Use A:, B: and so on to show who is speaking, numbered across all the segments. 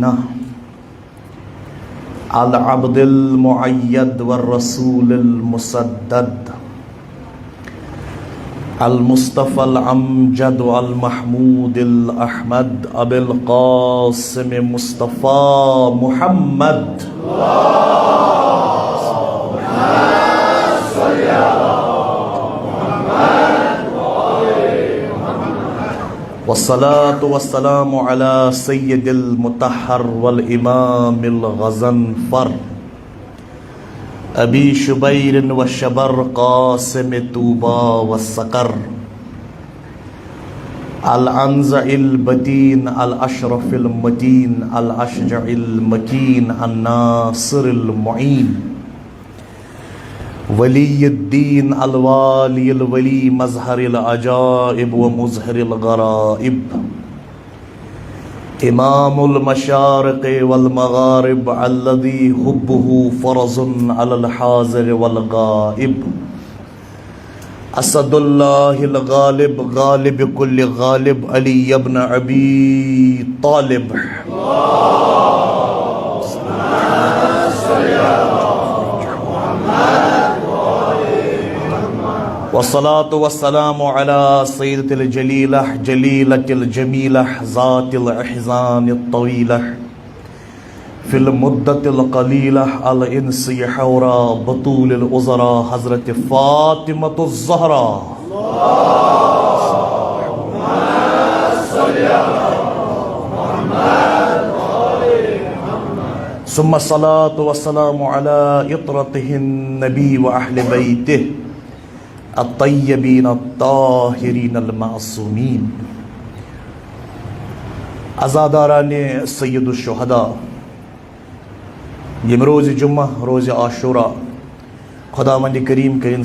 A: المدينة العبد المؤيد والرسول المسدد المصطفى الأمجد المحمود الأحمد أبي القاسم مصطفى محمد والصلاة والسلام على سيد المطهر والإمام الغزنفر أبي شبير والشبر قاسم توبا والسقر الأنزع البدين الأشرف المتين الأشجع المكين الناصر المعين ولي الدين الوالي الولي مظهر العجائب ومظهر الغرائب إمام المشارق والمغارب الذي حبه فرض على الحاضر والغائب أسد الله الغالب غالب كل غالب علي بن أبي طالب والصلاة والسلام على سيدة الجليلة جليلة الجميلة ذات الإحزان الطويلة في المدة القليلة الإنس حورا بطول الأزرا حضرة فاطمة الزهراء ثم الصلاة والسلام على إطرته النبي وأهل بيته الطيبين الطاهرين المعصومين عزاداران سید الشہداء یم روز جمعہ روز عاشورہ خداوند کریم کرن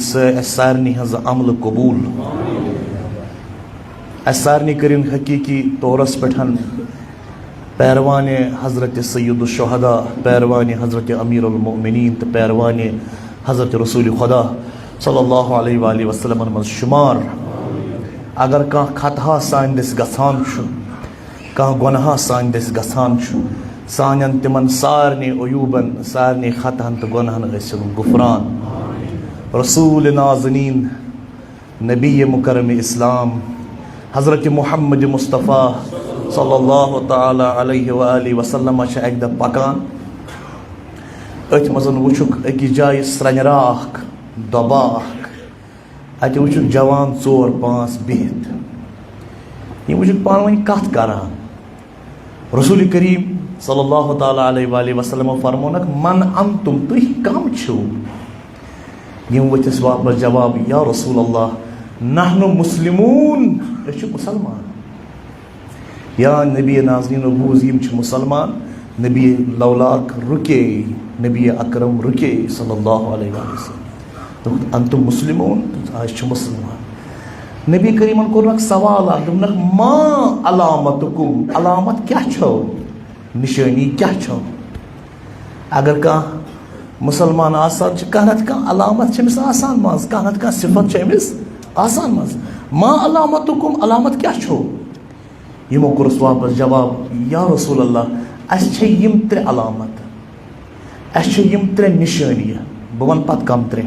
A: سارنی ہز عمل قبول سارنی کرن حقیقی طورس پٹھن پیروان حضرت سید الشہداء پیروان حضرت امیر المؤمنین تو پیروان حضرت رسول خدا صلی اللہ علیہ وآلہ وسلم من شمار اگر کان خطا سان دس گژھان چھُ کان گناہ سان دس گژھان چھُ سانن تمن سارنی عیوبن سارنی خطاہن تو گناہن گژھن غفران رسول نازنین نبی مکرم اسلام حضرت محمد مصطفیٰ صلی اللہ تعالی علیہ وآلہ وسلم چھ اکہ دہ پکان اتھ مزن وچھک اکی جائے سرنہ راکھ دباک اتہ وچھک جوان 4-5 بہت یہ وچھک پانوانی کت کران رسول کریم صلی اللہ تعالی علیہ وآلہ وسلم فرمونک من انتم تُہۍ کم چھو یم وتھس واپس جواب یا رسول اللہ نحن مسلمون أسۍ چھِ مسلمان یا نبی ناظرین و بوز یم چھ مسلمان نبی لولاک رکے نبی اکرم رکے صلی اللہ علیہ وسلم انتم مسلمون آج چھ مسلمان نبی کریمن کورنک سوال دوپنک ما علامتکم علامت کیا چھو نشانی کیا چھو اگر کان مسلمان آسان چھ کانت کان علامت چھمس آسان ماز کانت کان صفت چھمس آسان ماز ما علامتکم علامت کیا چھو یمو کورس واپس جواب یا رسول اللہ اس چھ یم 3 علامت اس چھ یم 3 نشانی بون پت کم 3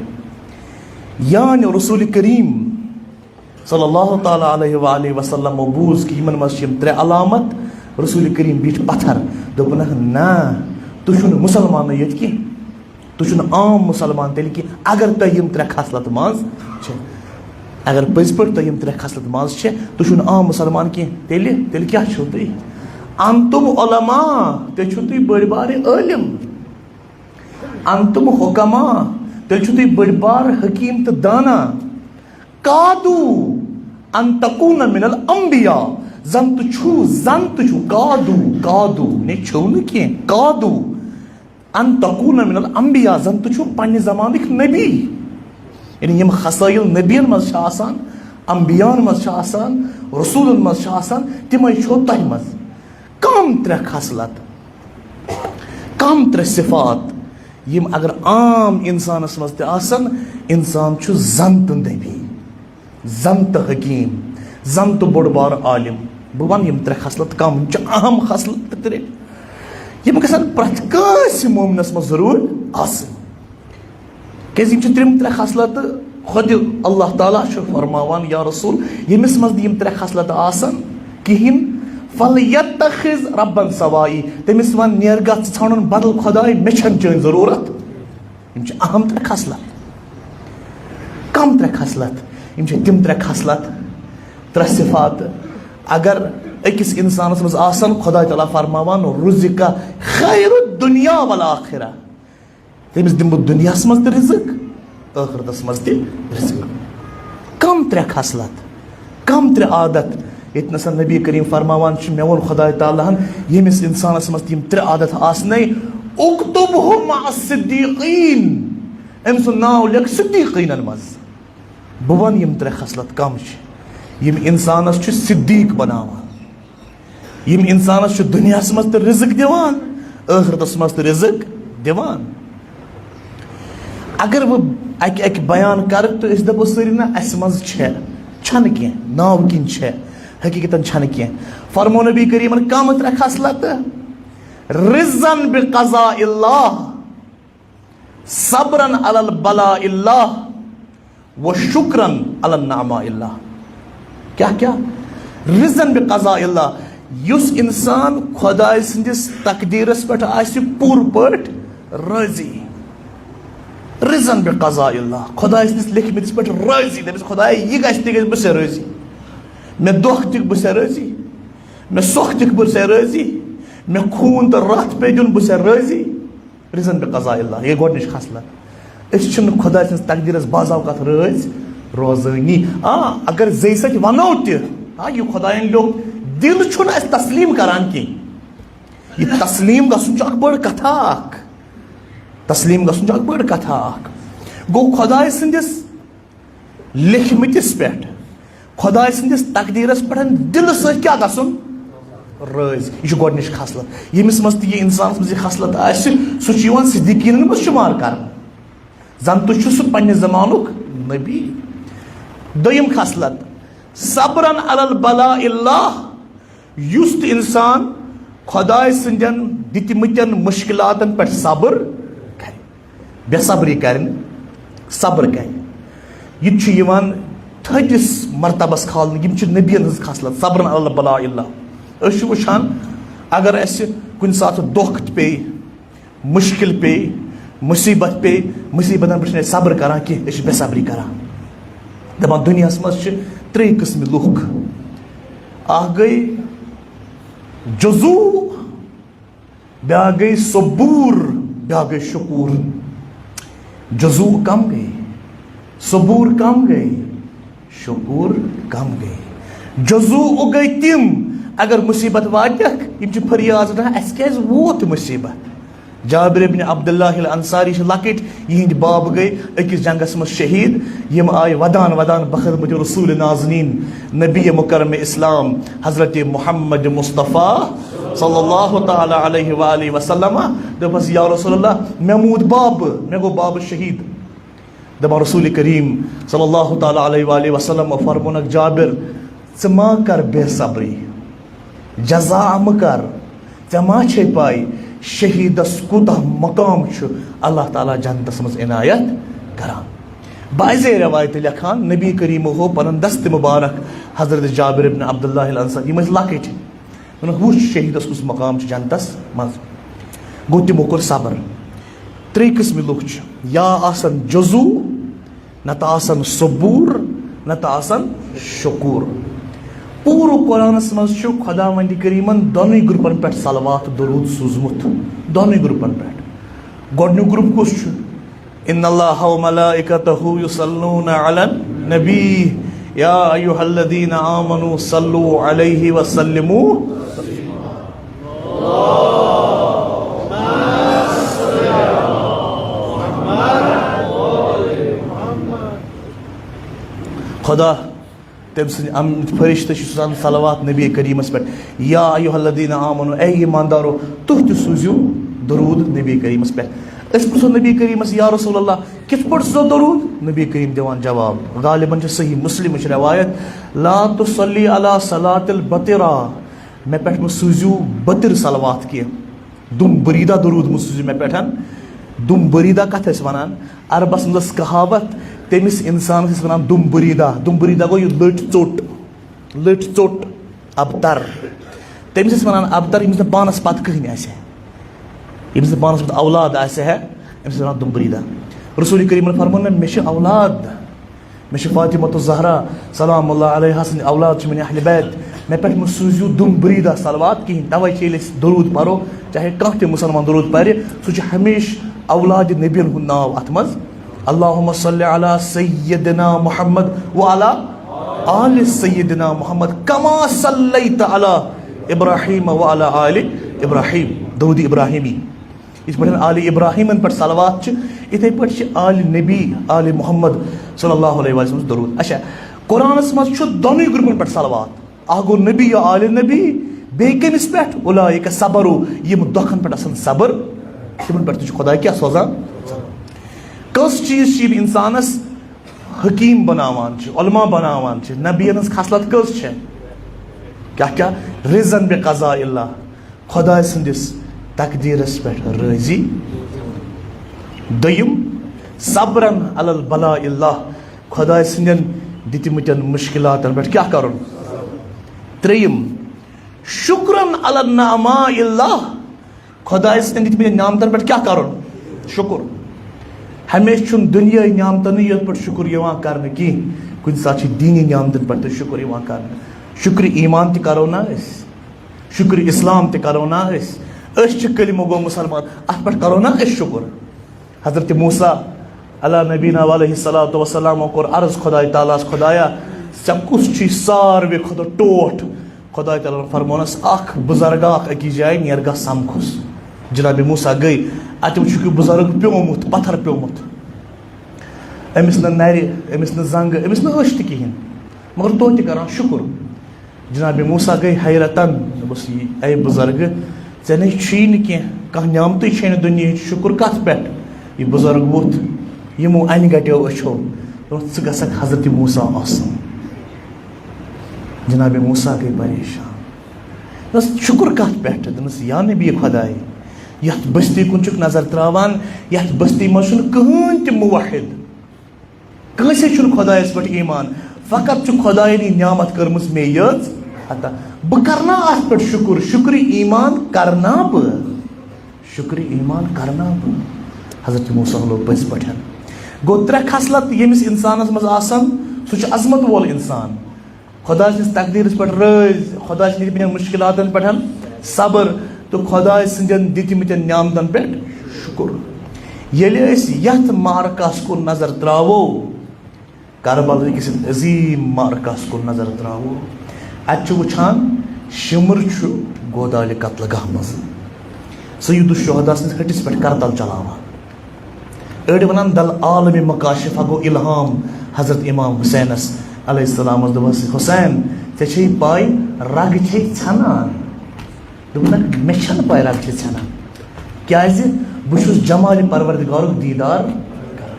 A: یعنی رسول کریم صلی اللہ تعالی علیہ وآلہ وسلم بوز کہ یمن مز یم 3 علامت رسول کریم بیٹھ پتھر دوپنک نا تو چھن مسلمان یت کی تو چھن عام مسلمان تیل کی اگر تو یم 3 خصلت ماز اگر پز پٹ تو یم 3 خصلت ماز تو چھن عام مسلمان کی تیل کیا چھو تھی انتم علماء تے چھو تھی بڑ بار عالم انتم حکماء تیل چھو تھی بڑ بار حکیم تو دانا قادو ان تکون من الانبیاء زن تو چھو قادو نے چھو نکی قادو ان تکون من الانبیاء زن تو چھو پانی زمانک نبی یعنی یم خصائل نبیان مز آسان انبیان مز آسان رسولن مز آسان تمے چھو تہ مز کم 3 خصلت کم 3 صفات یم اگر عام انسانس مز تہ آسان انسان چھو زنت نبی زنت حکیم زنت بڑ بار عالم بہ ون یم 3 خصلت کم چھ اہم خصلت 3 یم گژھن پرٛٮ۪تھ کٲنٛسہِ مومنس منٛز ضروٗر آسٕنۍ کیٛازِ یم چھِ تِم ترٛےٚ خصلت خۄد اللہ تعالیٰ چھُ فرماوان یا رسول ییٚمِس منٛز نہٕ یم ترٛےٚ خصلت آسن کِہیٖنۍ فَلْيَتَّخِذْ رَبًّا سَوایی تٔمِس وَن نیر گژھ ژٕ ژھانڈُن بدل خۄداے مےٚ چھنہٕ چٲنۍ ضروٗرت یم چھِ اہم ترٛےٚ خصلت کم ترٛےٚ خصلت یم چھِ تِم ترٛےٚ خصلت ترٛےٚ صفات اگر أکِس اِنسانس منٛز آسن خۄداے تعالیٰ فرماوان رُزِقَ خَیرُ الدُنیا والآخرہ تٔمِس دِمہٕ بہٕ دُنیاہس منٛز تہِ رِزق ٲخرتس منٛز تہِ رِزق کم ترٛےٚ خصلت کم ترٛےٚ عادت ییٚتہِ نسن نبی کریم فرماوان چھُ مےٚ ووٚن خۄداے تعالیٰ ہن ییٚمِس اِنسانس منٛز یِم ترٛےٚ عادت آسنَے اُکتُبہُ مع الصدیٖقیٖن أمۍ سُنٛد ناو لیکھ صدیٖقیٖنن منٛز بہٕ وَنہٕ یِم ترٛےٚ خصلت کم چھِ یِم اِنسانس چھُ صدیٖق بناوان یِم اِنسانس چھُ دُنیاہس منٛز تہِ رِزق دِوان ٲخرتس منٛز تہِ رِزق دِوان اگر بہٕ اکہِ اکہِ بیان کرٕ تہٕ أسۍ دپو سٲری نہ اسہِ منٛز چھنہٕ کینٛہہ ناو کِنۍ چھےٚ حقیٖقتن چھنہٕ کینٛہہ فرمو نبی کریٖمن کم ترٛےٚ خصلت رِضًا بِقضاء اللہ صبرًا علی البلاء اللہ وشکرًا علی النعماء اللہ کیٛاہ رِضًا بِقضاء اللہ یُس اِنسان خۄداے سٕنٛدِس تقدیٖرس پٮ۪ٹھ آسہِ پوٗرٕ پٲٹھۍ رٲضی رِضًا بِقضاء اللہ خۄداے سٕنٛدِس لیکھمٕتِس پٮ۪ٹھ رٲضی دٔپِس خۄداے یہِ گژھِ تہِ گژھِ بہٕ ژےٚ رٲضی مےٚ دۄکھ دِکھ بہٕ ژےٚ رٲضی مےٚ سۄکھ دِکھ بہٕ ژےٚ رٲضی مےٚ خوٗن تہٕ رَتھ پیٚیہِ دیُن بہٕ ژےٚ رٲضی رِضًا بِقضاء اللہ یہِ گۄڈنِچ خصلت أسۍ چھِنہٕ خۄداے سٕنٛدِس تقدیٖرس بعض اوقات رٲضۍ روزٲنی اگر زیٚیہِ سۭتۍ وَنو تہِ یہِ خۄدایَن لیوٚکھ دِل چھُنہٕ اَسہِ تسلیٖم کران کینٛہہ یہِ تسلیٖم گژھُن چھُ اکھ بٔڑ کتھا اکھ تسلیٖم گژھُن چھُ اکھ بٔڑ کتھا اکھ گوٚو خۄداے سٕنٛدِس لیکھمٕتِس پٮ۪ٹھ خۄداے سٕنٛدِس تقدیٖرس پٮ۪ٹھ دِلہٕ سۭتۍ کیٛاہ گژھُن رٲضۍ یہِ چھِ گۄڈنِچ خصلت ییٚمِس منٛز تہِ یہِ اِنسانس منٛز یہِ خصلت آسہِ سُہ چھُ یِوان صدیٖقیٖنن منٛز شُمار کرنہٕ زن تہِ چھُ سُہ پننہِ زمانُک نبی دوٚیِم خصلت صبرًا علی البلاء اللہ یُس تہِ اِنسان خۄداے سٕنٛدٮ۪ن دِتمٕتٮ۪ن مُشکِلاتن پٮ۪ٹھ صبر کرِ بے صبری کرِ نہٕ صبر کرِ یہِ تہِ چھُ یِوان تھٔدِس مرتبس کھالنہٕ یِم چھِ نبیَن ہٕنٛز خصلت صبرًا علی البلاء اللہ أسۍ چھِ وٕچھان اگر اَسہِ کُنہِ ساتہٕ دۄکھ تہِ پیٚیہِ مُشکِل پیٚیہِ مُصیٖبت پیٚیہِ مُصیٖبتن پٮ۪ٹھ چھِنہٕ أسۍ صبر کران کینٛہہ أسۍ چھِ بے صبری کران دپان دُنیاہس منٛز چھِ ترٛیٚیہِ قٕسمہِ لُکھ اکھ گٔے جزوٗ بیٛاکھ گٔے صبوٗر بیٛاکھ گٔے شکوٗر جزوٗ کم گٔے صبوٗر کم گٔے شکوٗر کم گٔے جزوٗ گٔے تِم اگر مُصیٖبت واتٮ۪کھ یِم چھِ فریاد کران اَسہِ کیٛازِ ووت مُصیٖبت جابر ابن عبداللہ الانصاری چھِ لۄکٕٹۍ یِہِنٛدۍ باب گٔے أکِس جنگس منٛز شہیٖد یِم آیہِ ودان ودان بخدمتِ رسوٗلِ نازنیٖن نبی مُکرمِ اسلام حضرت محمد مصطفیٰ صلی اللہ تعالیٰ علیہ وآلہ وسلم دوٚپہس یا رسول اللہ مےٚ موٗد بابہٕ مےٚ گوٚو بابہٕ شہیٖد دپان رسوٗلِ کریٖم صلی اللہ تعالیٰ علیہ وآلہ وسلم فرمونکھ جابر ژٕ ما کر بے صبری جزا مہٕ کر ژےٚ ما چھے پاے شہیٖدس کوٗتاہ مقام چھُ اللہ تعالیٰ جنتس منٛز عنایت کران بعضے رٮ۪وایتہٕ لیکھان نبی کریٖمو ہوو پنُن دستہِ مُبارک حضرت جابر ابن عبداللہ الانصاری یِم ٲسۍ لۄکٕٹۍ ووٚنُکھ وٕچھ شہیٖدس کُس مقام چھُ جنتس منٛز گوٚو تِمو کوٚر صبر ترٛیٚیہِ قٕسمہِ لُکھ چھِ یا آسان جزوٗ نتہٕ آسان صبوٗر نتہٕ آسان شکوٗر پوٗرٕ قرآنس منٛز چھُ خۄدا وندِ کریٖمن دۄنوٕے گرُپن پٮ۪ٹھ صلوات درود سوٗزمُت دۄنوٕے گرُپن پٮ۪ٹھ گۄڈنیُک گرُپ کُس چھُ ان اللہ وملائکتہ یصلون علی النبی یا ایھا الذین آمنوا صلوا علیہ وسلموا خدا تٔمۍ سٕنٛدۍ فرشتہٕ چھِ سوزان صلوات نبی کریٖمس پٮ۪ٹھ یا ایھا الذین آمنوا اے ایماندارو تُہۍ تہِ سوٗزِو درود نبی کریٖمس پٮ۪ٹھ أسۍ پرٛژھو نبی کریٖمس یا رسول اللہ کِتھ پٲٹھۍ سوزو درود نبی کریم دِوان جواب غالباً چھِ صحیح مُسلمٕچ رٮ۪وایت لا تصلی علی صلاۃ البطرا مےٚ پٮ۪ٹھ مہٕ سوٗزِو بٔتٕر صلوات کینٛہہ دم بریدہ درود مسوز میں پیٹھن دم بریدہ کت ونان عربس مز کہاوت تمس انسانس ونان دم بریدہ گو یہ لٹ ژوٹ ابتر تمس ونان ابتر یمس پانس پتہ کہین آسہ یمس پانس پتہ اولاد آسہ ہے امس ونان دم بریدہ رسول کریم فرمون مے اولاد مے فاطمہ الزہرا سلام اللہ علیہا سن اولاد من اہل بیت مے پہ سوزیو دم بریدہ صلوات کہین توے یل درود پرو چاہے کانٛہہ تہِ مسلمان درود پرِ سُہ چھُ ہمیشہ اولاد نبی ہُنٛد ناو اتھ منٛز اللہم صلی علی سیدنا محمد وعلی آل سیدنا محمد کما صلیت علی ابراہیم وعلی آل ابراہیم درود ابراہیمی اس پہ آل ابراہیمن پہ صلوات اتھے پہ آل نبی آل محمد صلی اللہ علیہ وسلم درود اچھا قرآنس مز دونوں گروپن پہ صلوات اخ گو نبی یا آل نبی بیٚیہِ کٔمِس پٮ۪ٹھ اولئک صبرو یِم دۄکھن پٮ۪ٹھ آسان صبر تِمن پٮ۪ٹھ تہِ چھُ خۄدا کیٛاہ سوزان کٔژ چیٖز چھِ یِم اِنسانس حکیٖم بناوان چھِ علما بناوان چھِ نبیَن ہٕنٛز خصلت کٔژ چھےٚ کیٛاہ رِزن بے قضاء اللہ خۄداے سٕنٛدِس تقدیٖرس پٮ۪ٹھ رٲضی دوٚیِم صبرن علی البلاء اللہ خۄداے سٕنٛدٮ۪ن دِتمٕتٮ۪ن مُشکلاتن پٮ۪ٹھ کیٛاہ کرُن ترٛیٚیِم شکرن علی النعماء اللہ خۄداے سٕنٛدٮ۪ن دِتمٕتٮ۪ن نعمتن پٮ۪ٹھ کیٛاہ کرُن شکر ہمیشہ چھُنہٕ دُنیٲیی نعمتنٕے یوت پٮ۪ٹھ شکر یِوان کرنہٕ کینٛہہ کُنہِ ساتہٕ چھِ دیٖنی نعمتن پٮ۪ٹھ تہِ شکر یِوان کرنہٕ شکر ایمان تہِ کرو نا أسۍ شکر اسلام تہِ کرو نا أسۍ چھِ کلمہٕ گوٚو مُسلمان اتھ پٮ۪ٹھ کرو نا أسۍ شکر حضرت موسیٰ علیٰ نبینا علیہ الصلوۃ والسلامو کوٚر عرض خۄداے تعالیٰ ہس خۄدایا ژےٚ کُس چھُے ساروے کھۄتہٕ ٹوٹھ خۄداے تعالیٰ فرمونس اکھ بُزرگ اکھ أکِس جایہِ نیر گژھ سمکھُس جناب موسیٰ گٔے اتہِ وٕچھُکھ یہِ بُزرگ پیومُت پتھر پیومُت أمِس نہٕ نرِ أمِس نہٕ زنٛگہٕ أمِس نہٕ أچھ تہِ کِہیٖنۍ مگر توتہِ کران شکر جناب موسیٰ گٔے حیرتن دوٚپُس اے بُزرگہٕ ژےٚ نَے چھُے نہٕ کینٛہہ کانٛہہ نعمتٕے چھے نہٕ دُنیہِچ شکر کتھ پٮ۪ٹھ یہِ بُزرگ ووٚتھ یِمو انہِ گٹیو أچھو دوٚپُن ژٕ گژھکھ حضرت موسیٰ آسُن جناب موسیٰ گٔے پریشان دوٚپُس شکر کتھ پٮ۪ٹھ دوٚپنس یا نبی خۄداے یتھ بستی کُن چھُکھ نظر تراوان یتھ بستی منٛز چھُنہٕ کٕہٕنۍ تہِ موحد کٲنٛسے چھُنہٕ خۄدایس پٮ۪ٹھ ایمان فقط چھُ خۄداینی نعمت کٔرمٕژ مےٚ یٲژ عطا بہٕ کرنا اتھ پٮ۪ٹھ شکر شکر ایمان کرنا بہٕ شکر ایمان کرنا بہٕ حضرت موسیٰ لوگ پٔزۍ پٲٹھۍ گوٚو ترٛےٚ خصلت ییٚمِس انسانس منٛز آسان سُہ چھُ عظمت وول انسان خۄداے سٕنٛدِس تقدیٖرس پٮ۪ٹھ رٲضۍ خۄداے سٕنٛدِ دِتمٕتٮ۪ن مُشکلاتن پٮ۪ٹھ صبر تہٕ خۄداے سٕنٛدٮ۪ن دِتمٕتٮ۪ن نعمتن پٮ۪ٹھ شکر ییٚلہِ أسۍ یتھ معرکس کُن نظر تراوو کربلا کِس عظیٖم معرکس کُن نظر تراوو اتہِ چھُ وٕچھان شِمر چھُ گودالہِ قتلہٕ گاہ منٛز سید الشہدا سٕنٛدِس ۂٹِس پٮ۪ٹھ کرتل چلاوان أڑۍ ونان دل عالمِ مکاشفہ گوٚو الہام حضرت امام حسینس علیہ السلامس دوٚپس حسین ژےٚ چھے پاے رگہٕ چھے ژھٮ۪نان دوٚپنکھ مےٚ چھنہٕ پاے رگہٕ چھے ژھٮ۪نان کیازِ بہٕ چھُس جمالِ پروردگارُک دیٖدار کران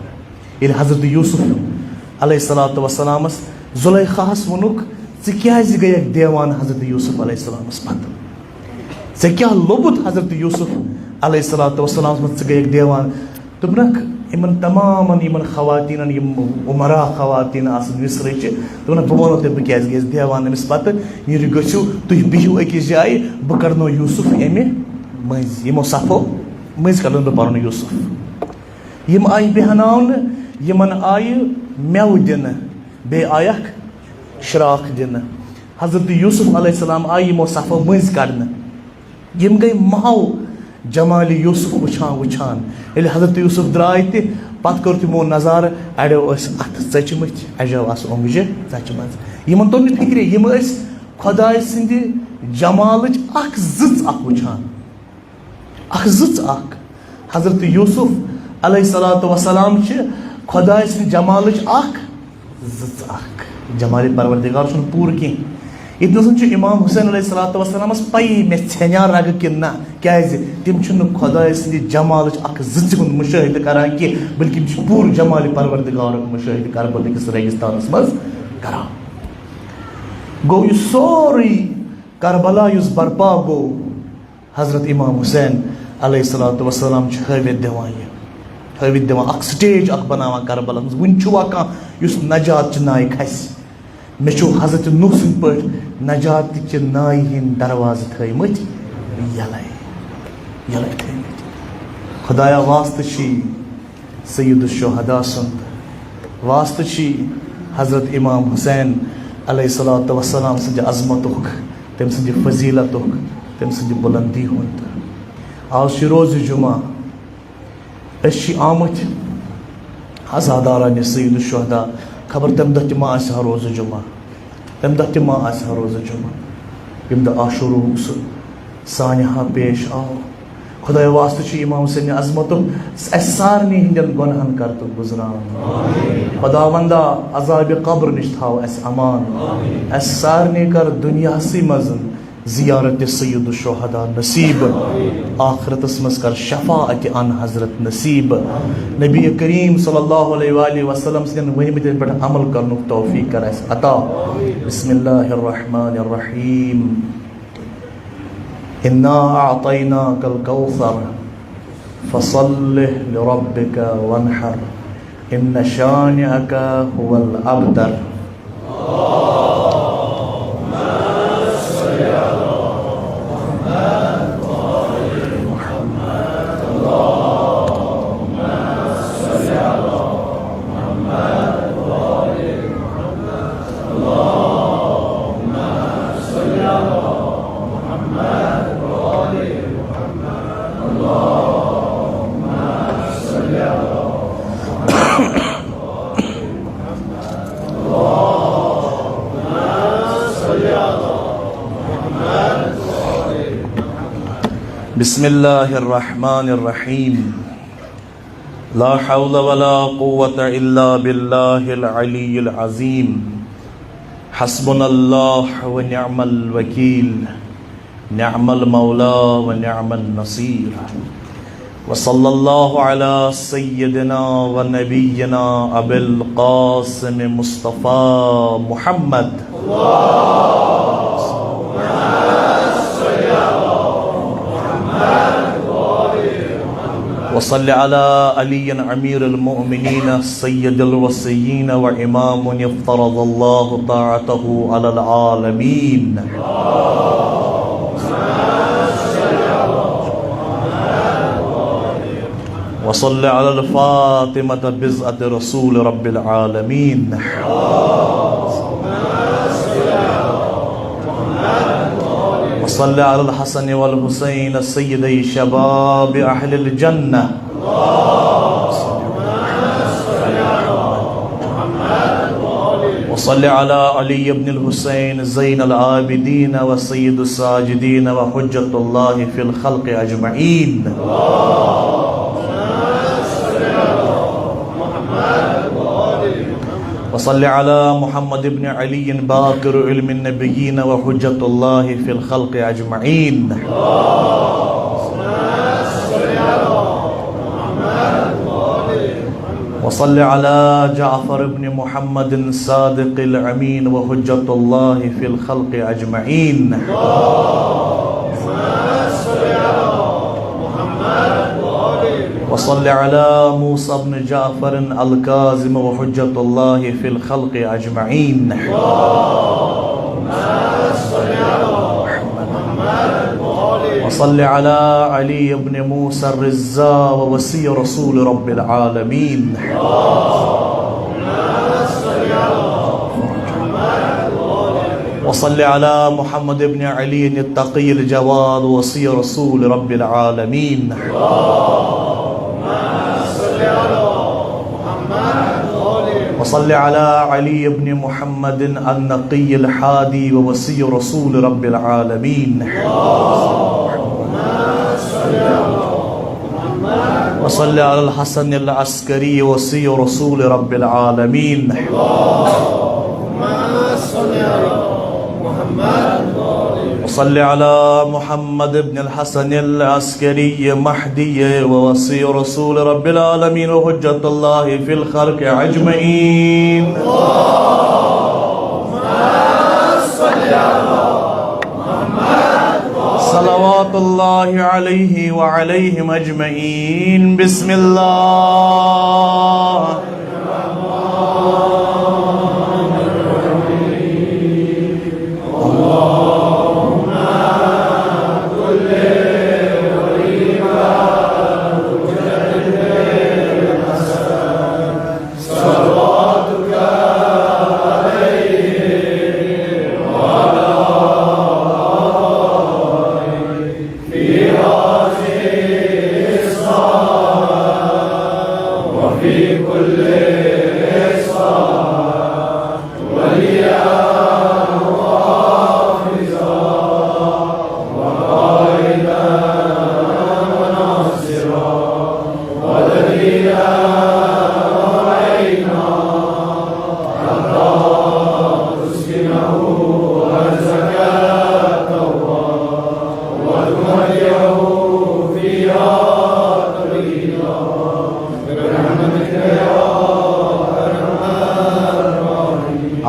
A: ییٚلہِ حضرت یوٗسف علیہ الصلوۃ والسلامس زُلیخاہس ووٚنُکھ ژٕ کیازِ گٔیکھ دیوان حضرت یوٗسف علیہ السلامس پتہٕ ژےٚ کیٛاہ لوٚبُتھ حضرت یوٗسف علیہ الصلوۃ والسلامس منٛز ژٕ گٔیکھ دیوان دوٚپنکھ یِمن تمامن یِمن خواتیٖنن یِم عمرا خواتیٖن آسن وِسرٕچہِ دوٚپنکھ بہٕ وَنو تۄہہِ بہٕ کیازِ گٔیَس دیوان أمِس پتہٕ نیٖرِو گٔژھِو تُہۍ بِہِو أکِس جایہِ بہٕ کڑنو یوٗسف اَمہِ مٔنٛزۍ یِمو صفو مٔنٛزۍ کڑن بہٕ پنُن یوٗسف یِم آیہِ بیٚہناونہٕ یِمن آیہِ مٮ۪وٕ دِنہٕ بیٚیہِ آیکھ شراکھ دِنہٕ حضرت یوٗسف علیہ السلام آیہِ یِمو صفو مٔنٛزۍ کڑنہٕ یِم گٔے مہو جمالِ یوٗسف وٕچھان وٕچھان ییٚلہِ حضرت یوٗسف درٛاے تہِ پتہٕ کوٚر تِمو نظارٕ اڑیو ٲسۍ اَتھٕ ژٔچمٕتۍ اڑیو آسہٕ اوٚنٛگجہِ ژچمژٕ یِمن توٚر نہٕ فِکرِ یِم ٲسۍ خۄداے سٕنٛدِ جمالٕچ اکھ زٕژ اکھ وٕچھان اکھ زٕژ اکھ حضرت یوٗسف علیہ الصلوۃ والسلام چھِ خۄداے سٕنٛدِ جمالٕچ اکھ زٕژ اکھ جمالِ پروردگار چھُنہٕ پوٗرٕ کینٛہہ ییٚتہِ چھُ امام حُسین علیہ الصلوۃ والسلامس پَیی مےٚ ژھیٚنیا رگہٕ کِنہٕ نہ کیازِ تِم چھِنہٕ خۄداے سٕنٛدِ جمالٕچ اکھ زٕژِ ہُنٛد مُشٲہِدٕ کران کینٛہہ بٔلکہِ تِم چھِ پوٗرٕ جمالِ پروردگارُک مُشٲہِدٕ کربلا کِس ریگِستانس منٛز کران گوٚو یہِ سورُے کربلا یُس برپا گوٚو حضرت امام حُسین علیہ الصلوۃ والسلام ہٲوِتھ دِوان اکھ سٹیج اکھ بناوان کربلا منٛز وٕنہِ چھُوا کانٛہہ یُس نجات چہِ نایہِ کھسہِ مےٚ چھُ حضرت نوح سٕنٛدۍ پٲٹھۍ نجات چہِ نایہِ ہٕنٛدۍ دروازٕ تھٲیمٕتۍ یَلَے تھٲیمٕتۍ خۄدایا واسطہٕ چھی سید الشہداء سُنٛد واسطہٕ چھی حضرت امام حسین علیہ الصلوۃ والسلام سٕنٛدِ عظمتُک تٔمۍ سٕنٛدِ فضیٖلتُک تٔمۍ سٕنٛدِ بُلندی ہُنٛد آز چھُ روزِ جمعہ أسۍ چھِ آمٕتۍ عزادارانہِ سید الشہداء خبر تَمہِ دۄہ تہِ ما آسہِ ہا روزٕ جمعہ ییٚمہِ دۄہ عاشوٗرہُک سُہ سانحہ پیش آو خۄدایا واسطہٕ چھُ امام حسینہِ عظمتُک اَسہِ سارنٕے ہٕنٛدٮ۪ن گۄنہن کر تہٕ گُزران خۄداوندا عذابِ قبر نِش تھاو اَسہِ امان اَسہِ سارنٕے کر دُنیاہسٕے منٛز زیارتِ سید الشہداء نصیٖب آخرتس منٛز کر شفاعتِ ان حضرت نصیٖب نبی کریم صلی اللہ علیہ وآلہ وسلم سٕنٛدٮ۪ن ؤنمٕتٮ۪ن پٮ۪ٹھ عمل کرنُک توفیٖق کر اَسہِ عطا بسم اللہ الرحمن الرحیم انا اعطیناک الکوثر فصل لربک وانحر ان شانئک هو الابتر بسم اللہ الرحمن الرحیم لا حول ولا قوة الا باللہ العلی العظیم حسبنا اللہ ونعم الوکیل نعم المولا ونعم النصیر وصلی اللہ علی سیدنا ونبینا ابی القاسم مصطفیٰ محمد وصل على علي امير المؤمنين سيد الوصيين وامام افترض الله طاعته على العالمين وصل على الفاطمة بزعة رسول رب العالمين وصل على الحسن والحسين سيدي شباب أهل الجنة وصل على علي بن الحسين زين العابدين وسيد الساجدين وحجة الله في الخلق أجمعين وصل على محمد بن علي باقر علم النبيين وحجة الله في الخلق أجمعين وصل على جعفر بن محمد صادق الأمين وحجة الله في الخلق أجمعين وصل على موسى بن جعفر الكاظم وحجة الله في الخلق أجمعين وصل على علي بن موسى الرزا ووصي رسول رب العالمين وصل على محمد بن علي التقي الجواد وصي رسول رب العالمين وصل على علي بن محمد النقي الحادي ووصي رسول رب العالمين وصل على الحسن العسكري وصي رسول رب العالمين وصل على محمد بن الحسن العسكري مهدي ووصي رسول رب العالمين وحجة الله في الخلق أجمعين صلوات صلوات اللہ علیہ وعلیہم اجمعین. بسم اللہ.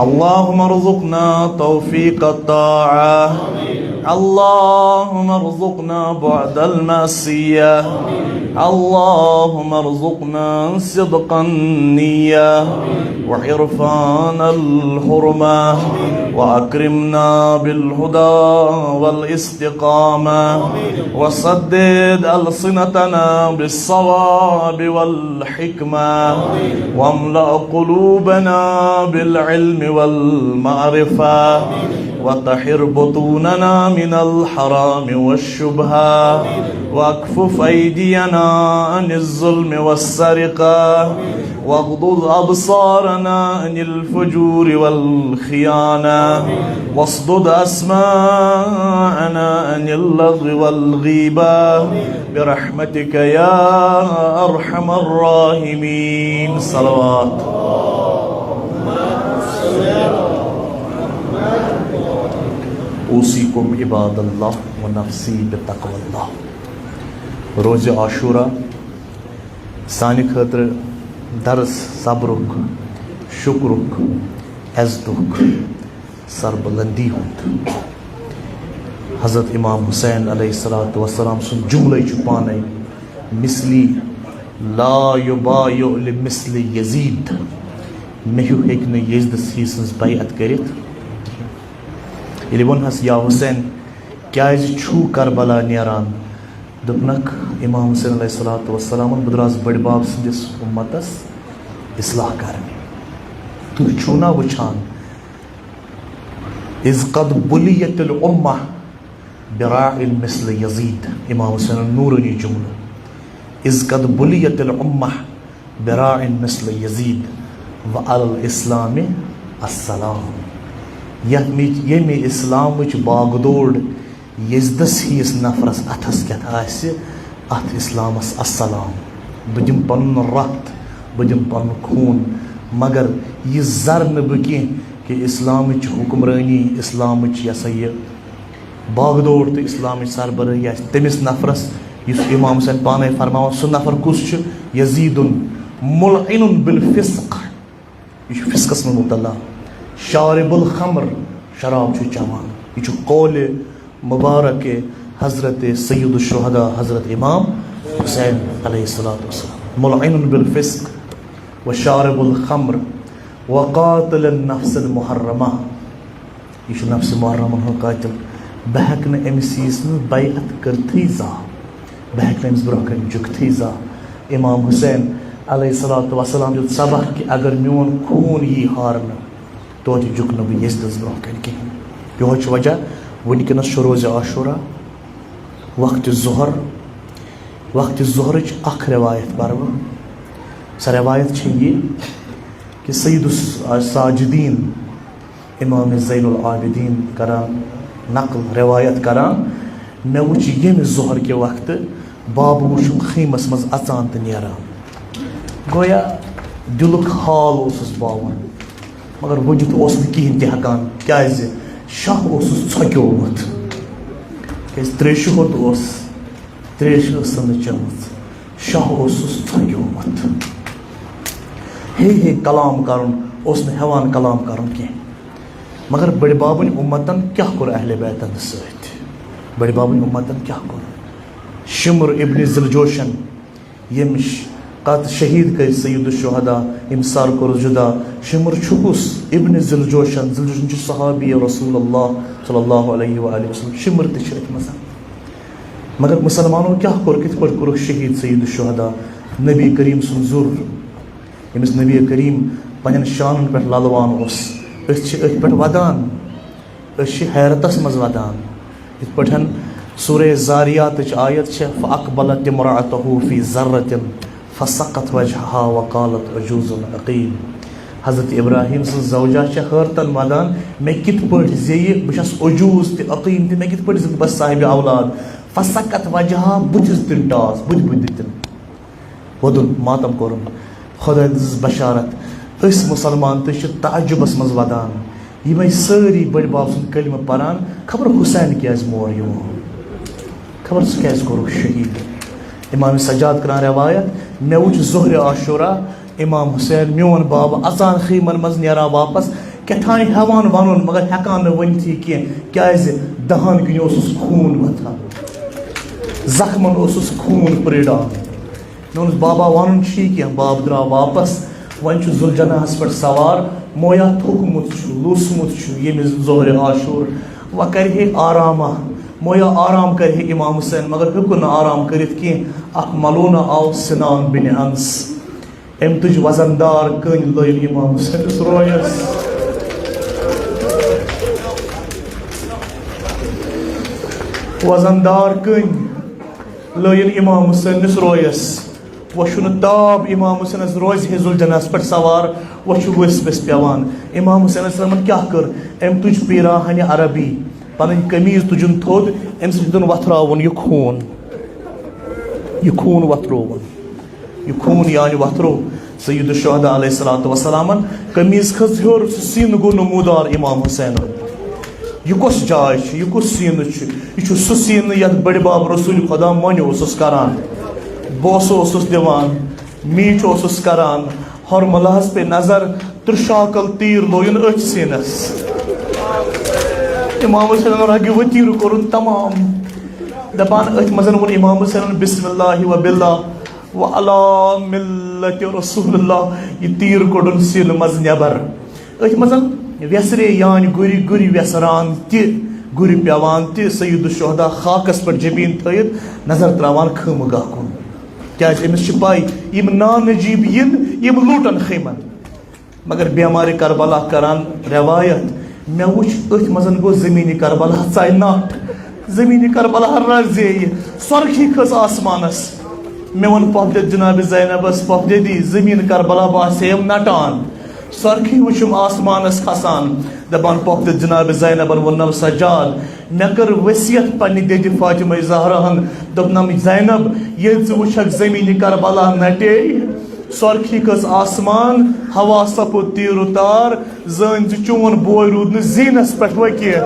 A: اللهم ارزقنا توفيق الطاعة. اللهم ارزقنا بعد المعصية. اللهم ارزقنا صدق النية وعرفان الحرمة وأكرمنا بالهدى والاستقامة وسدد ألسنتنا بالصواب والحكمة واملأ قلوبنا بالعلم والمعرفة وطهر بطوننا من الحرام والشبهة واكفف أيدينا عن الظلم والسرقة واغضض أبصارنا عن الفجور والخيانة واصدد أسماعنا عن اللغو والغيبة برحمتك يا أرحم الراحمين. صلوات. اوصیکم عباد اللہ و نفسی بتقوی اللہ. روز عاشورہ سانہ خاطر درس صبرک، شکرک، عزتک، سربلندی ہند. حضرت امام حسین علیہ السلام سن جملہ پانے مثلی لا یبایع لمثل یزید. مہیو ہیک نہ یزدس ہی سنز بیعت کرت. یلی ونہس یا حسین کیاز چھو کربلا نیران؟ دپنک امام حسین علیہ السلام بدراز بڑ باب سندس امتس اصلاح کرنے. تو چھونا وچھان اذ قد بلیت الامہ براع مثل یزید. امام حسین نورانی جملہ اذ قد بلیت الامہ براع مثل یزید وعلی الاسلام السلام. یمی اسلام باغدوڑ یزدس ہیس نفرس اتھس کت آسہ ات اسلامس السلام. بہ دم پن رت، بہ دم پن خون، مگر یہ زر نہ کی کہ اسلام حکمرانی، اسلام یہ سا یہ باغدوڑ تو اسلام سربراہی آس تمس نفرس اس امام حسین پانے فرماوان. سہ نفر کس یزید ملعن بالفسق. یہ فسقس میں مبتلا. شارب الخمر، شراب چوان. یہ قول مبارک حضرت سید الشہداء حضرت امام حسین علیہ السلام. ملعن بالفسق وشارب الخمر وقاتل النفس المحرمہ. یہ نفس محرمہ قاتل. بہ ہیکہ نہ امس یس بیعت کرتھی زا، بہ ہیکہ نہ امس برونٛہہ کن جُکتھی زا. امام حسین علیہ السلام دیُت سبق کہ اگر میون خوٗن یی ہارنہٕ توتہِ جُک نہٕ بہٕ یزدس برونٛہہ کن کہیٖنۍ. یہوے چھُ وجہ ونکیٚنس چھُ روزِ عاشورہ وقتِ ظہرٕچ اکھ روایت پرٕ بہٕ. سۄ روایت چھِ یہِ کہ سید الساجدین امام زین العابدین کران نقل روایت کران مےٚ وٕچھ ییٚمہِ ظہر کہِ وقتہٕ بابہٕ وٕچھُم خیٖمس منٛز اژان تہٕ نیران. گویا دِلُک حال اوسُس باوان مگر ؤنِتھ اوس نہٕ کِہیٖنۍ تہِ ہٮ۪کان. کیٛازِ شاہ اوسُس ژھۄکیومُت. کیٛازِ ترٛیشہِ ہوٚت اوس، ترٛیش ٲسٕم نہٕ چٲمٕژ، شاہ اوسُس ژھۄکیومُت. ہے کلام کرُن اوس نہٕ ہٮ۪وان کلام کرُن کینٛہہ. مگر بٔڑِ بابٕنۍ اُمتن کیٛاہ کوٚر اہلِ بیتن سۭتۍ؟ بڑِ بابن امتن کیا کور شمر ابن ذلجوشن یمش قط شہید کر سید الشہداء یم سر کور جدا شمر چھکس ابن ذلجوشن چھ صحابی رسول اللہ صلی اللہ علیہ وآلہ وسلم شمر تہ چھ اتھ مزہ مگر مسلمانوں کیا کور کت پٲٹھۍ کوٚرُکھ شہید سید الشہداء نبی کریم سُنٛد ظُر ییٚمِس نبی کریم پنٛنٮ۪ن شانن پٮ۪ٹھ للوان اوس أسۍ چھِ أتھۍ پٮ۪ٹھ ودان أسۍ چھِ حیرتس منٛز ودان یِتھ پٲٹھۍ سورہ زاریاتٕچ آیت چھےٚ فَأَقْبَلَتِ امرأته فی ذرة فسقت وجهها وقالت عجوز عقیم حضرت ابراہیم سٕنٛز زوجہ چھےٚ حٲرتن ودان مےٚ کِتھ پٲٹھۍ زیٚیہِ بہٕ چھَس عجوز تہِ عقیٖم تہِ مےٚ کِتھ پٲٹھۍ زِ بہٕ بس صاحبِ اولاد فسقت وجهها بُتھِس دِتِن ٹاس بُتھِ دِتِن وودُن ماتم کوٚرُن خۄداے دِژٕس بشارت أسۍ مُسلمان تہِ چھِ تعجُبس منٛز ودان یِمے سٲری بٔڑۍ بب سُنٛد کلمہٕ پران خبر حُسین کیٛازِ مور یِمو خبر سُہ کیٛازِ کوٚرُکھ شہیٖد امام سجاد کران روایت مےٚ وٕچھ ظہرِ عاشورہ امام حُسین میون باب اژان خیٖمن منٛز نیران واپس کیٛاتھانۍ ہٮ۪وان ونُن مگر ہٮ۪کان نہٕ ؤنتھٕے کینٛہہ کیٛازِ دہن کِنۍ اوسُس خوٗن وتھان زخمن اوسُس خوٗن پریڑان مےٚ ووٚنُس بابا ونُن چھی کینٛہہ باب درٛاو واپس وۄنۍ چھُ ذوالجناحس پٮ۪ٹھ سوار مویا تھوٚکمُت چھُ لوٗسمُت چھُ ییٚمِس ظہرِ عاشور وۄنۍ کرِ ہے آرامہ مویا آرام کرِ ہے امام حُسین مگر ہیوٚکُن نہٕ آرام کٔرِتھ کینٛہہ اکھ ملوٗنہ آو سنان بِنِ انس أمۍ تُج وزندار کٔنۍ لٲیِن امام حُسینس رویس وزندار کٔنۍ لٲیِن امام حُسینس رویس وۄنۍ چھُنہٕ تاب امام حُسینس روزِ ہے ذوالجناحس پٮ۪ٹھ سوار وۄنۍ چھُ ؤسۍ ؤسۍ پیٚوان امام حُسین علیہ السلامن کیٛاہ کٔر أمۍ تُج پیراہنہِ عربی پنٕنۍ قمیٖض تُجُن تھوٚد أمۍ سۭتۍ دیُتُن وۄتھراوُن یہِ خوٗن وۄتھرووُن یہِ خوٗن یعنی وۄتھروو سید الشہداء علیہ الصلوۃ والسلامن قمیٖض کھٔژ ہیوٚر سُہ سیٖنہٕ گوٚو نموٗدار امام حُسینُن یہِ کۄس جاے چھِ یہِ کُس سیٖنہٕ چھُ یہِ چھُ سُہ سیٖنہٕ یتھ بٔڑِ بب رسوٗلِ خۄدا مۄنہِ اوسُس کران بوسہٕ اوسُس دِوان میٖٹھۍ اوسُس کران ہۄرمُلاہس پے نظر ترٛشاکل تیٖر لویُن أتھۍ سیٖنس امام حُسینن رگہِ ؤتیٖرٕ کوٚرُن تمام دپان أتھۍ منٛز ووٚن امام حُسینن بسم اللہ و باللہ و علی ملت رسول اللہ یہِ تیٖر کوٚڑُن سیٖنہٕ منٛز نٮ۪بر أتھۍ منٛز ویسرے یانہِ گُرِ گُرِ ویسران تہِ گُرِ پیٚوان تہِ سید الشہداء خاکس پٮ۪ٹھ جبیٖن تھٲیِتھ نظر تراوان خٲمہٕ گاہ کُن کیٛازِ أمِس چھِ پاے یِم نانجیٖب یِن یِم لوٗٹن خیمن مگر بیمارِ کربلا کران روایت مےٚ وٕچھ أتھۍ منٛز گوٚو زمیٖنہِ کربلا ژاے نٹھ زمیٖنہِ کربلا رزے سۄرخی کھٔژ آسمانس مےٚ ووٚن پۄپھدِ جناب زینبس پۄپھدی زمیٖن کربلا باسیٚیَم نٹان سۄرخی وٕچھُم آسمانس کھسان دپان پۄپھدِ جناب زینبن ووٚننم سجاد مےٚ کٔر ؤصیت پننہِ دِدِ فاطمہ زہراہن دوٚپنم زینب ییٚلہِ ژٕ وٕچھکھ زمیٖنہِ کربلا نٹے سۄرخی کھٔژ آسمان ہوا سپُد تیٖرو تار زٲنۍ زِ چون بوے روٗد نہٕ زیٖنس پٮ۪ٹھ وۄنۍ کینٛہہ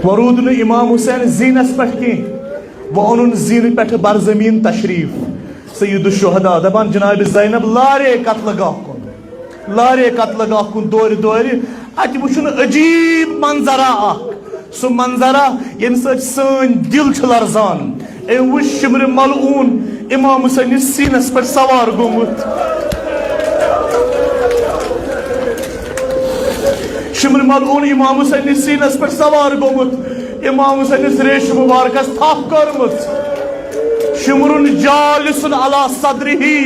A: وۄنۍ روٗد نہٕ امام حُسین زیٖنس پٮ۪ٹھ کینٛہہ وۄنۍ اوٚنُن زیٖنہٕ پٮ۪ٹھٕ برزمیٖن تشریٖف سید الشہداء دپان جناب زینب لارے قتلہٕ گاہ کُن دورِ دورِ اتہِ وٕچھُن عجیٖب منظرا اکھ سُہ منظرا ییٚمہِ سۭتۍ سٲنۍ دِل چھُ لرزان أمۍ وٕچھ شمرِ ملعوٗن امام حُسینس سیٖنس پٮ۪ٹھ سوار گوٚمُت شمرِ ملعوٗن امام حُسینس سیٖنس پٮ۪ٹھ سوار گوٚمُت امام حُسینس ریشہِ مُبارکس تھپھ کٔرمٕژ شمرُن جالِسُن علی صدرِہی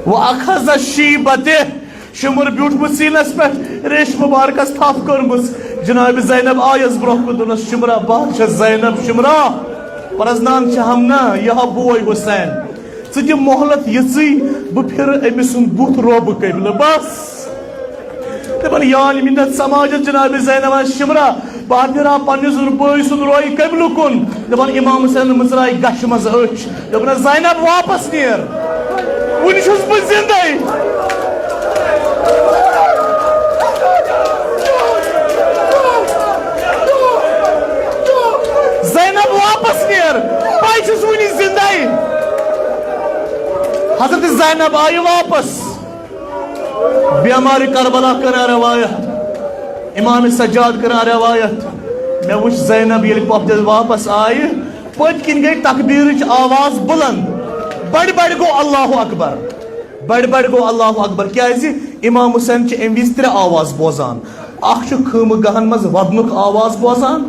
A: وأخذ شیٖبتہِ شمر بیوٗٹھمُت سیٖنس پٮ۪ٹھ ریشہِ مُبارکس تھپھ کٔرمٕژ جناب زینب آیس برونٛہہ کُن دوٚپنس شمرا بہٕ چھس زینب شمرا پرزنان چھِ ہم نا یہِ ہا بوے حُسین ژٕ دِ مۄہلت یِژٕے بہٕ پھِرٕ أمۍ سُنٛد بُتھ روبہٕ قبلہٕ بس دپان یانہِ مِنت سماجس جناب زینب شمرا بہٕ پھِرٕ پننہِ بٲے سُنٛد رویہِ قبلہٕ کُن دپان امام حُسین مٕژرایہِ گشہِ منٛز أچھ دوٚپنس زینب واپس نیر وُنہِ چھُس بہٕ زندے زینب واپس نیر بہٕ چھُس وُنہِ زندے حضرت زینب آیہِ واپس بیمار کربلا کران روایت امام سجاد کران روایت میں وچ زینب یل پاپت واپس آئی پت کن گئی تکبیرچ آواز بلند بڑ بڑ گو اللہ اکبر بڑ بڑ گو اللہ اکبر کیازِ امام حسین چھ ام وز ترے آواز بوزان اخ چھ خیمہ گہن مز ودنک آواز بوزان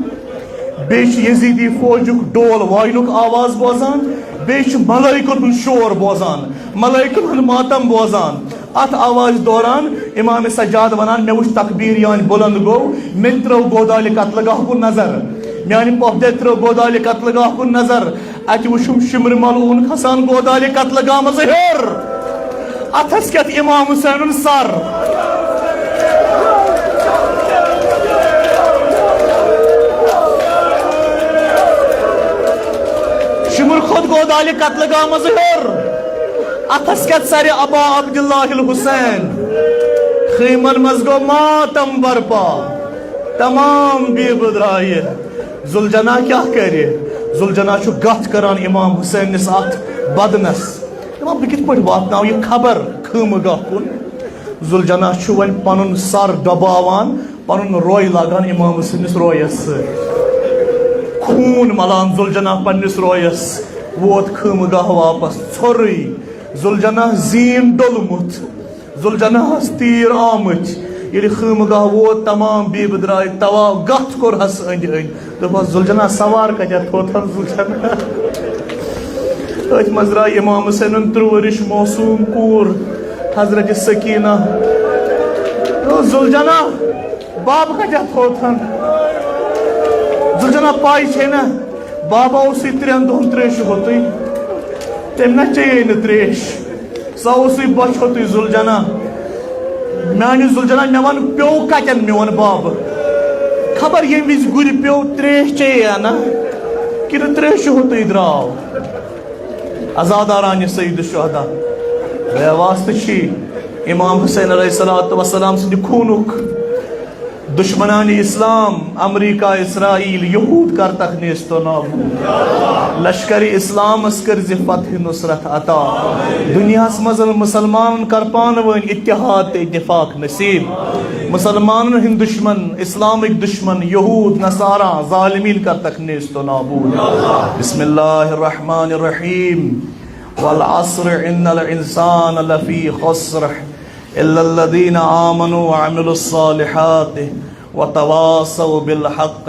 A: بیچ یزیدی فوجک ڈول واینک آواز بوزان بیچ ملائکن ہن شور بوزان ملائکن ہن ماتم بوزان ات آواز دوران امام سجاد ونان میں وچ تکبیر یان بلند گو من ترو گودال قتل گاہ کن نظر میانی پوپتے ترو گودال قتل گاہ کن نظر ات وشم شمر ملعون کھسان گودال قتل گاہ مز ہیر اتھس کت امام حسین سر شمر خود گودال قتل گاہ مز ہیر اتھس کت سر ابا عبداللہ الحسین خیمن مز گو ماتم برپا تمام بیب درائے زلجنا کیا کرے زلجنا چھو گت کران امام حسین نس ات بدنس دپان بہ کت پٲٹھۍ واتناو یہ خبر خیمہ گاہ کن زلجنا چھو ون پنن سر دباوان پنن روی لاگان امام حسین نس رویس خون ملان زلجنا پنس رویس ووت خیمہ گاہ واپس ژھوٚرٕے زلجنا زین ڈولمت زلجنا تیر آمت یل خیمہ گاہ ووت تمام بیب درائے توا گت کور ہس اند اند دپس زلجنا سوار کتیا تھوتن زلجنا ات مز درائے امام حسین 3 ورش موسوم کور حضرت سکینہ زلجنا باب کتیا تھوتن زلجنا پائی چھے نا بابا اسی 3 دہن تریش ہوتی تم نہ چاہیے نا تریش سا اسی بچ ہوتی زلجنا میانی زلجنا مے ون پیو کتن میون باب خبر یم وز گر پیو تریش چاہیے نا کن تریش ہوتی دراو ازاداران سید الشہداء بے واسطہ چھی امام حسین علیہ السلام سند خونک دشمنان اسلام امریکہ اسرائیل یہود کرتک نیست و نابود لشکر اسلام اس کرز فتح نصرت عطا دنیا مزل مسلمان کر پانوین اتحاد اتفاق نصیب مسلمان ہند دشمن اسلامک دشمن یہود نصارہ ظالمین کرتک نیست و نابود بسم اللہ الرحمن الرحیم والعصر ان الانسان لفی خسر الا الذين آمنوا وعملوا الصالحات وتواصوا بالحق